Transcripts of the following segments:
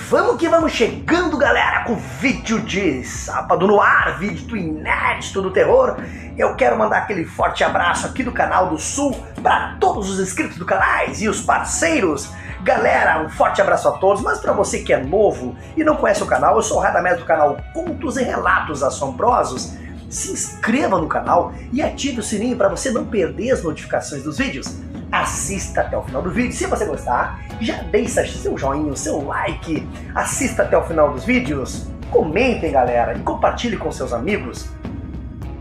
Vamos que vamos chegando, galera, com vídeo de sábado no ar, vídeo inédito do terror. Eu quero mandar aquele forte abraço aqui do canal do Sul para todos os inscritos do canal e os parceiros. Galera, um forte abraço a todos, mas para você que é novo e não conhece o canal, eu sou o Radamés do canal Contos e Relatos Assombrosos. Se inscreva no canal e ative o sininho para você não perder as notificações dos vídeos. Assista até o final do vídeo. Se você gostar, já deixa seu joinha, seu like. Assista até o final dos vídeos. Comentem, galera, e compartilhe com seus amigos.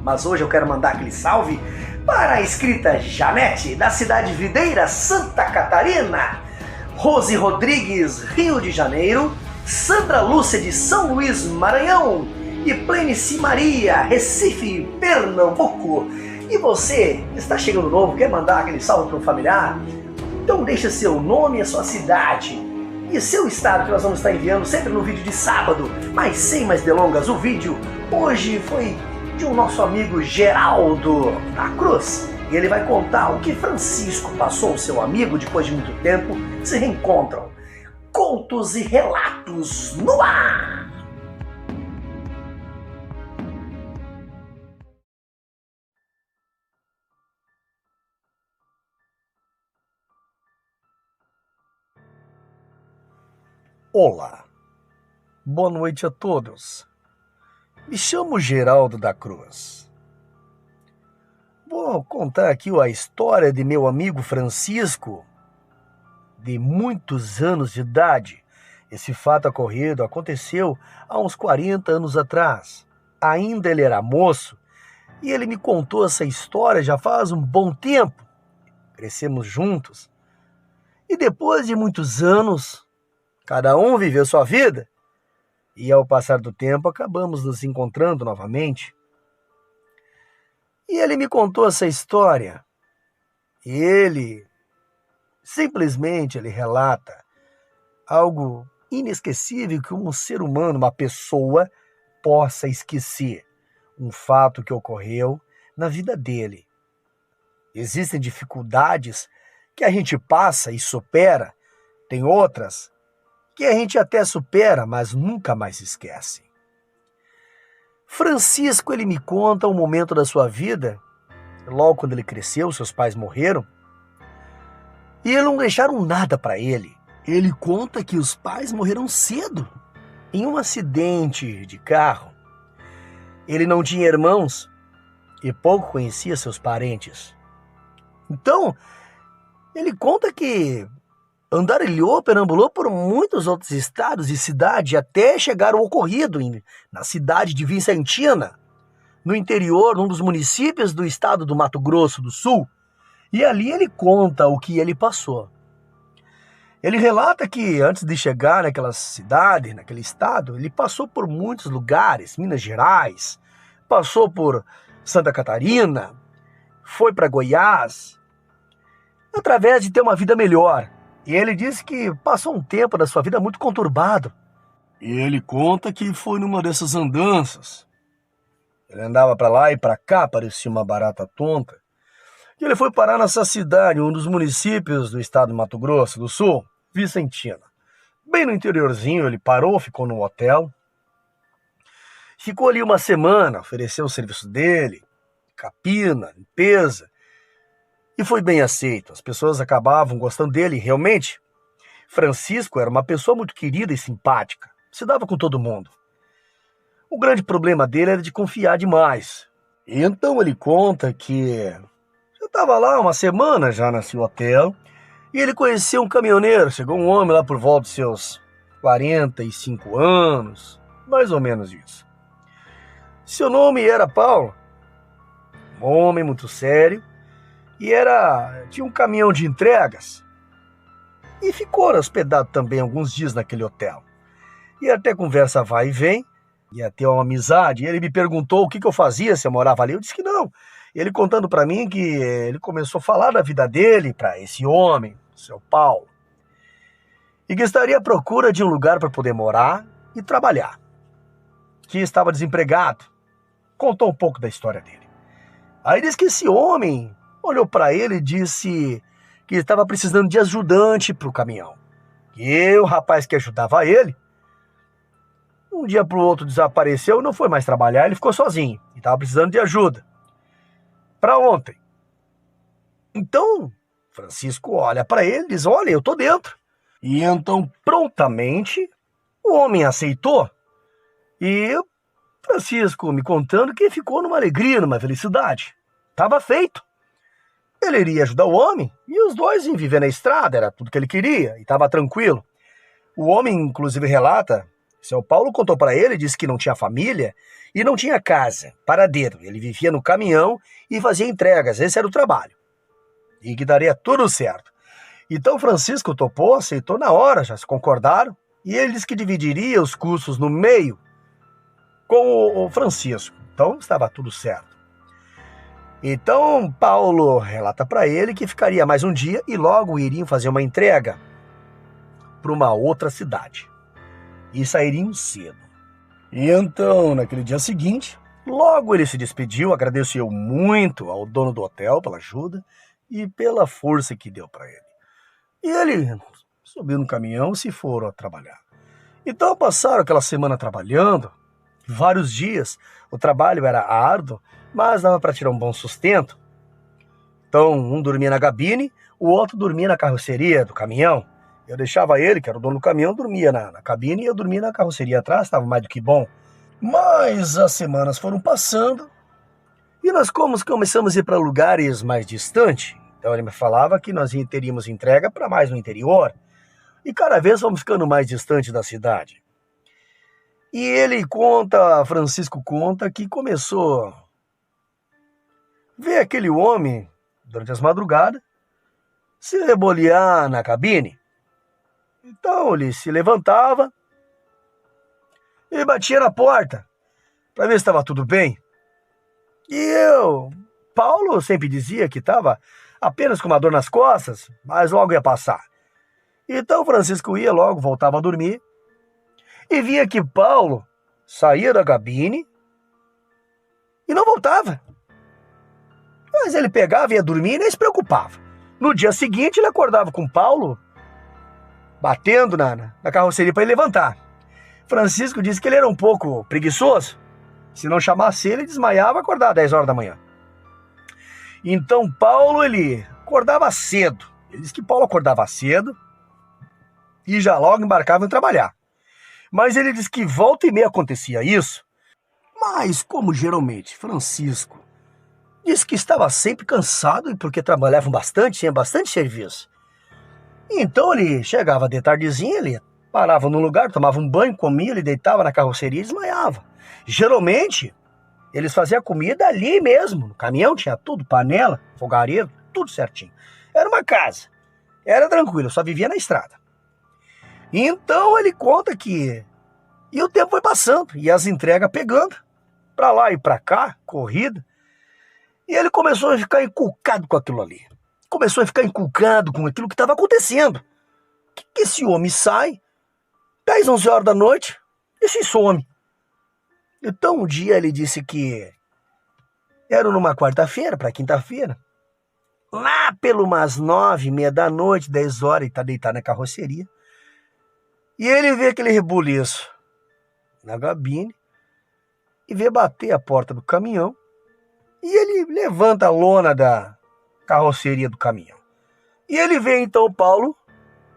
Mas hoje eu quero mandar aquele salve para a inscrita Janete, da cidade Videira, Santa Catarina, Rose Rodrigues, Rio de Janeiro, Sandra Lúcia, de São Luís, Maranhão, e Plenice Maria, Recife, Pernambuco. E você está chegando novo, quer mandar aquele salve para um familiar? Então deixa seu nome, a sua cidade e seu estado que nós vamos estar enviando sempre no vídeo de sábado. Mas sem mais delongas, o vídeo hoje foi de um nosso amigo Geraldo da Cruz. E ele vai contar o que Francisco passou, seu amigo, depois de muito tempo, se reencontram. Contos e relatos no ar! Olá, boa noite a todos. Me chamo Geraldo da Cruz. Vou contar aqui a história de meu amigo Francisco, de muitos anos de idade. Esse fato aconteceu há uns 40 anos atrás. Ainda ele era moço e ele me contou essa história já faz um bom tempo. Crescemos juntos e depois de muitos anos, cada um viveu sua vida e ao passar do tempo acabamos nos encontrando novamente. E ele me contou essa história. E ele simplesmente relata algo inesquecível que um ser humano, uma pessoa, possa esquecer. Um fato que ocorreu na vida dele. Existem dificuldades que a gente passa e supera. Tem outras que a gente até supera, mas nunca mais esquece. Francisco, ele me conta um momento da sua vida, logo quando ele cresceu, seus pais morreram, e eles não deixaram nada para ele. Ele conta que os pais morreram cedo, em um acidente de carro. Ele não tinha irmãos e pouco conhecia seus parentes. Então, ele conta que andarilhou, perambulou por muitos outros estados e cidades até chegar ao ocorrido na cidade de Vicentina, no interior, num dos municípios do estado do Mato Grosso do Sul. E ali ele conta o que ele passou. Ele relata que antes de chegar naquela cidade, naquele estado, ele passou por muitos lugares, Minas Gerais, passou por Santa Catarina, foi para Goiás, através de ter uma vida melhor. E ele disse que passou um tempo da sua vida muito conturbado. E ele conta que foi numa dessas andanças. Ele andava para lá e para cá, parecia uma barata tonta. E ele foi parar nessa cidade, um dos municípios do estado do Mato Grosso do Sul, Vicentina. Bem no interiorzinho, ele parou, ficou num hotel. Ficou ali uma semana, ofereceu o serviço dele, capina, limpeza. E foi bem aceito, as pessoas acabavam gostando dele. Realmente, Francisco era uma pessoa muito querida e simpática, se dava com todo mundo. O grande problema dele era de confiar demais. E então ele conta que eu estava lá uma semana já nesse hotel, e ele conheceu um caminhoneiro, chegou um homem lá por volta dos seus 45 anos, mais ou menos isso. Seu nome era Paulo, um homem muito sério, e tinha um caminhão de entregas. E ficou hospedado também alguns dias naquele hotel. E até conversa vai e vem, e até uma amizade. E ele me perguntou o que eu fazia, se eu morava ali. Eu disse que não. E ele contando para mim que ele começou a falar da vida dele para esse homem, seu Paulo. E que estaria à procura de um lugar para poder morar e trabalhar. Que estava desempregado. Contou um pouco da história dele. Aí disse que esse homem olhou para ele e disse que estava precisando de ajudante para o caminhão. E o rapaz que ajudava ele um dia para o outro desapareceu e não foi mais trabalhar, ele ficou sozinho e estava precisando de ajuda. Para ontem. Então, Francisco olha para ele e diz, olha, eu tô dentro. E então, prontamente, o homem aceitou. E Francisco me contando que ficou numa alegria, numa felicidade. Estava feito. Ele iria ajudar o homem e os dois iam viver na estrada, era tudo que ele queria e estava tranquilo. O homem, inclusive, relata, seu Paulo contou para ele, disse que não tinha família e não tinha casa, paradeiro. Ele vivia no caminhão e fazia entregas, esse era o trabalho. E que daria tudo certo. Então Francisco topou, aceitou na hora, já se concordaram, e ele disse que dividiria os custos no meio com o Francisco. Então estava tudo certo. Então Paulo relata para ele que ficaria mais um dia e logo iriam fazer uma entrega para uma outra cidade. E sairiam cedo. E então, naquele dia seguinte, logo ele se despediu, agradeceu muito ao dono do hotel pela ajuda e pela força que deu para ele. E ele subiu no caminhão e se foram a trabalhar. Então passaram aquela semana trabalhando, vários dias. O trabalho era árduo, mas dava para tirar um bom sustento. Então um dormia na cabine, o outro dormia na carroceria do caminhão. Eu deixava ele, que era o dono do caminhão, dormia na cabine e eu dormia na carroceria atrás, estava mais do que bom. Mas as semanas foram passando e nós começamos a ir para lugares mais distantes. Então ele me falava que nós teríamos entrega para mais no interior. E cada vez fomos ficando mais distante da cidade. E ele conta, Francisco conta, que começou a ver aquele homem, durante as madrugadas, se rebolear na cabine. Então ele se levantava e batia na porta para ver se estava tudo bem. E Paulo sempre dizia que estava apenas com uma dor nas costas, mas logo ia passar. Então Francisco ia logo, voltava a dormir e via que Paulo saía da cabine e não voltava. Mas ele pegava, ia dormir e nem se preocupava. No dia seguinte ele acordava com Paulo batendo na carroceria para ele levantar. Francisco disse que ele era um pouco preguiçoso. Se não chamasse ele, desmaiava e acordava às 10 horas da manhã. Então Paulo, ele acordava cedo. Ele disse que Paulo acordava cedo e já logo embarcava em trabalhar. Mas ele disse que volta e meia acontecia isso. Mas como geralmente Francisco disse que estava sempre cansado e porque trabalhavam bastante, tinha bastante serviço. Então ele chegava de tardezinha, ele parava num lugar, tomava um banho, comia, ele deitava na carroceria e desmaiava. Geralmente, eles faziam a comida ali mesmo, no caminhão tinha tudo, panela, fogareiro, tudo certinho. Era uma casa, era tranquilo, só vivia na estrada. Então ele conta que... E o tempo foi passando, e as entregas pegando, pra lá e pra cá, corrida. E ele começou a ficar encucado com aquilo ali. Começou a ficar encucado com aquilo que estava acontecendo. Que esse homem sai, 10, 11 horas da noite, e se some. Então um dia ele disse que era numa quarta-feira para quinta-feira, lá pelo umas 9:30 da noite, 10 horas, ele está deitado na carroceria. E ele vê aquele rebuliço na cabine e vê bater a porta do caminhão. E ele levanta a lona da carroceria do caminhão. E ele vê então o Paulo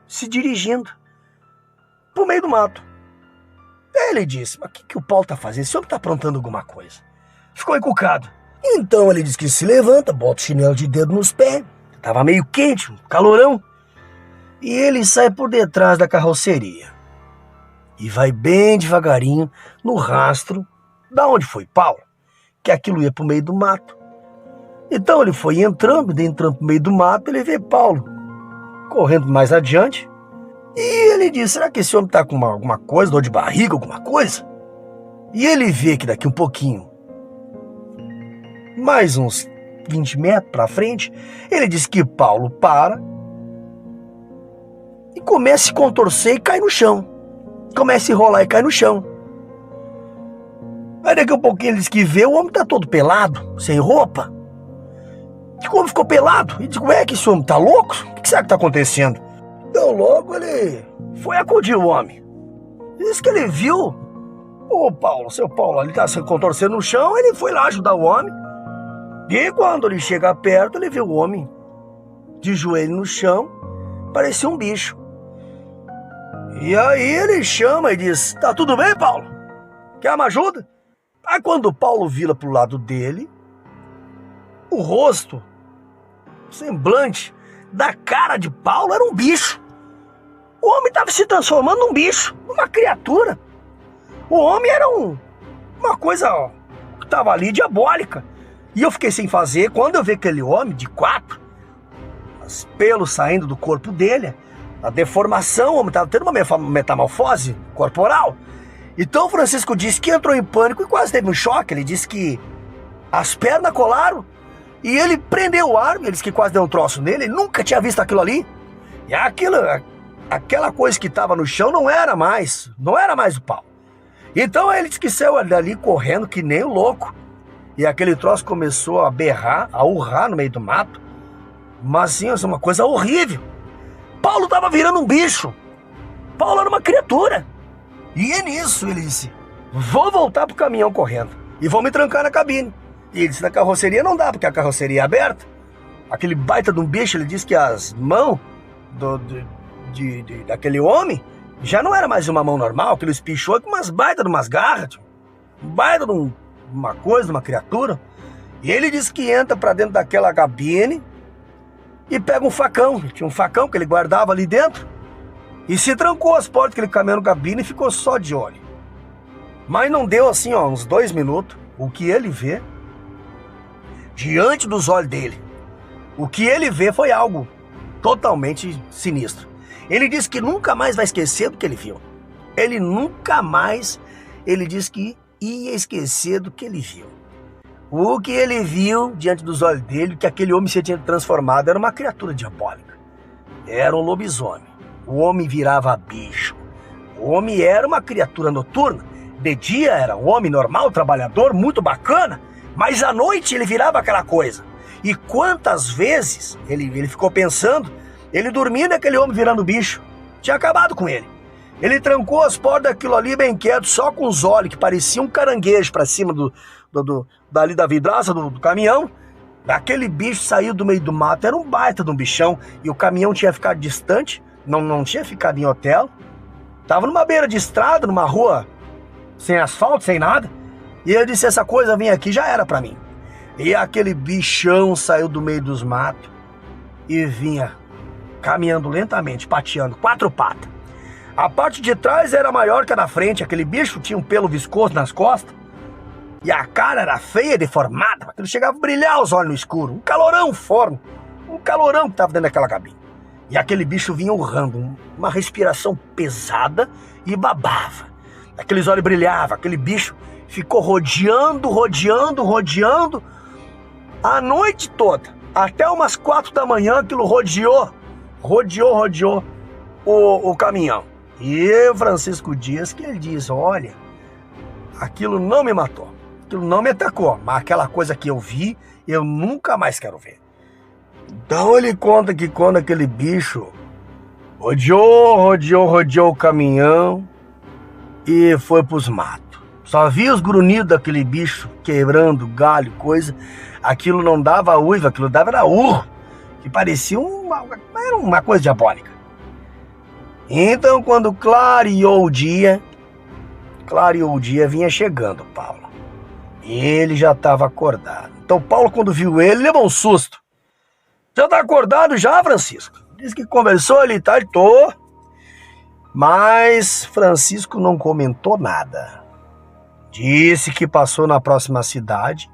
se dirigindo pro meio do mato. Aí ele disse, mas o que o Paulo tá fazendo? Esse homem tá aprontando alguma coisa. Ficou encucado. Então ele diz que se levanta, bota o chinelo de dedo nos pés. Tava meio quente, um calorão. E ele sai por detrás da carroceria. E vai bem devagarinho no rastro da onde foi Paulo. Que aquilo ia pro meio do mato. Então ele foi entrando pro meio do mato, ele vê Paulo correndo mais adiante. E ele disse, será que esse homem tá com alguma coisa, dor de barriga, alguma coisa? E ele vê que daqui um pouquinho, mais uns 20 metros pra frente, ele diz que Paulo para e começa a se contorcer e cai no chão. Começa a enrolar e cai no chão. Aí daqui um pouquinho ele diz que vê, o homem tá todo pelado, sem roupa. O homem ficou pelado. E diz, ué, que esse homem tá louco? O que será que tá acontecendo? Então logo ele foi acudir o homem. Diz que ele viu O Paulo, seu Paulo, ele tá se contorcendo no chão, ele foi lá ajudar o homem. E quando ele chega perto, ele vê o homem de joelho no chão, parecia um bicho. E aí ele chama e diz: tá tudo bem, Paulo? Quer uma ajuda? Aí quando o Paulo vira pro lado dele, o rosto, o semblante da cara de Paulo era um bicho. O homem estava se transformando num bicho, numa criatura. O homem era uma coisa que estava ali diabólica. E eu fiquei sem fazer quando eu vi aquele homem de 4, os pelos saindo do corpo dele, a deformação, o homem estava tendo uma metamorfose corporal. Então o Francisco disse que entrou em pânico e quase teve um choque. Ele disse que as pernas colaram e ele prendeu o ar. Ele disse que quase deu um troço nele. Ele nunca tinha visto aquilo ali. E aquela coisa que estava no chão não era mais o Paulo. Então ele disse que saiu dali correndo que nem o louco. E aquele troço começou a berrar, a urrar no meio do mato. Mas assim, uma coisa horrível. Paulo estava virando um bicho. Paulo era uma criatura. E é nisso, ele disse: vou voltar pro caminhão correndo e vou me trancar na cabine. E ele disse: na carroceria não dá, porque a carroceria é aberta. Aquele baita de um bicho, ele disse que as mãos daquele homem já não era mais uma mão normal, aquele espichou com umas baitas de umas garras, tipo, um baita de uma coisa, de uma criatura. E ele disse que entra pra dentro daquela cabine e pega um facão. Tinha um facão que ele guardava ali dentro. E se trancou as portas daquele caminhão na cabine e ficou só de olho. Mas não deu assim, uns 2 minutos. O que ele vê, diante dos olhos dele, o que ele vê foi algo totalmente sinistro. Ele disse que nunca mais vai esquecer do que ele viu. Ele nunca mais, ele disse que ia esquecer do que ele viu. O que ele viu diante dos olhos dele, que aquele homem se tinha transformado, era uma criatura diabólica. Era um lobisomem. O homem virava bicho. O homem era uma criatura noturna. De dia era um homem normal, trabalhador, muito bacana. Mas à noite ele virava aquela coisa. E quantas vezes ele ficou pensando, ele dormindo e aquele homem virando bicho. Tinha acabado com ele. Ele trancou as portas daquilo ali bem quieto, só com os olhos, que parecia um caranguejo para cima dali da vidraça do caminhão. Aquele bicho saiu do meio do mato, era um baita de um bichão. E o caminhão tinha ficado distante. Não tinha ficado em hotel. Tava numa beira de estrada, numa rua sem asfalto, sem nada. E eu disse: essa coisa vinha aqui, já era pra mim. E aquele bichão saiu do meio dos matos e vinha caminhando lentamente, pateando, 4 patas. A parte de trás era maior que a da frente. Aquele bicho tinha um pelo viscoso nas costas. E a cara era feia, deformada. Ele chegava a brilhar os olhos no escuro. Um calorão forno. Um calorão que tava dentro daquela cabine. E aquele bicho vinha urrando, uma respiração pesada e babava. Aqueles olhos brilhavam, aquele bicho ficou rodeando a noite toda. Até umas 4 da manhã aquilo rodeou o caminhão. E o Francisco Dias, que ele diz: olha, aquilo não me matou, aquilo não me atacou, mas aquela coisa que eu vi, eu nunca mais quero ver. Então ele conta que quando aquele bicho rodeou o caminhão e foi pros matos. Só via os grunhidos daquele bicho quebrando galho, coisa. Aquilo não dava uiva, aquilo dava era urro, que parecia uma coisa diabólica. Então quando clareou o dia, vinha chegando Paulo. E ele já estava acordado. Então Paulo, quando viu ele, levou um susto. Já tá acordado já, Francisco? Diz que conversou ali, tá? Tô. Mas Francisco não comentou nada. Disse que passou na próxima cidade.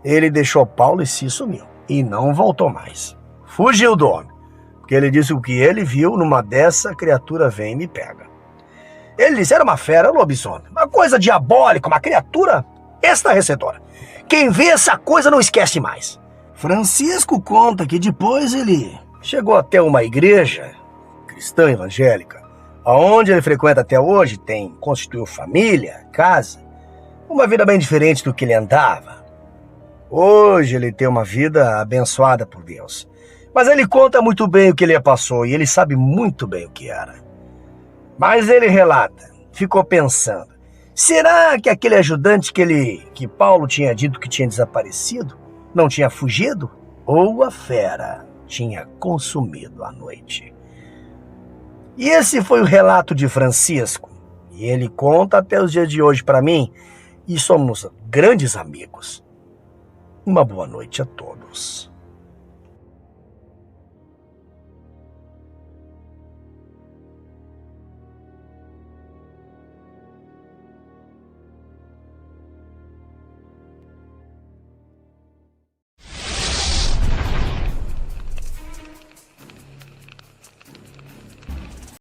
Ele deixou Paulo e se sumiu. E não voltou mais. Fugiu do homem. Porque ele disse o que ele viu, numa dessa, a criatura vem e me pega. Ele disse: era uma fera, um lobisomem. Uma coisa diabólica, uma criatura estarrecedora. Quem vê essa coisa não esquece mais. Francisco conta que depois ele chegou até uma igreja cristã evangélica, onde ele frequenta até hoje, constituiu família, casa, uma vida bem diferente do que ele andava. Hoje ele tem uma vida abençoada por Deus. Mas ele conta muito bem o que ele passou e ele sabe muito bem o que era. Mas ele relata, ficou pensando, Será que aquele ajudante que Paulo tinha dito que tinha desaparecido não tinha fugido? Ou a fera tinha consumido a noite? E esse foi o relato de Francisco. E ele conta até os dias de hoje para mim. E somos grandes amigos. Uma boa noite a todos.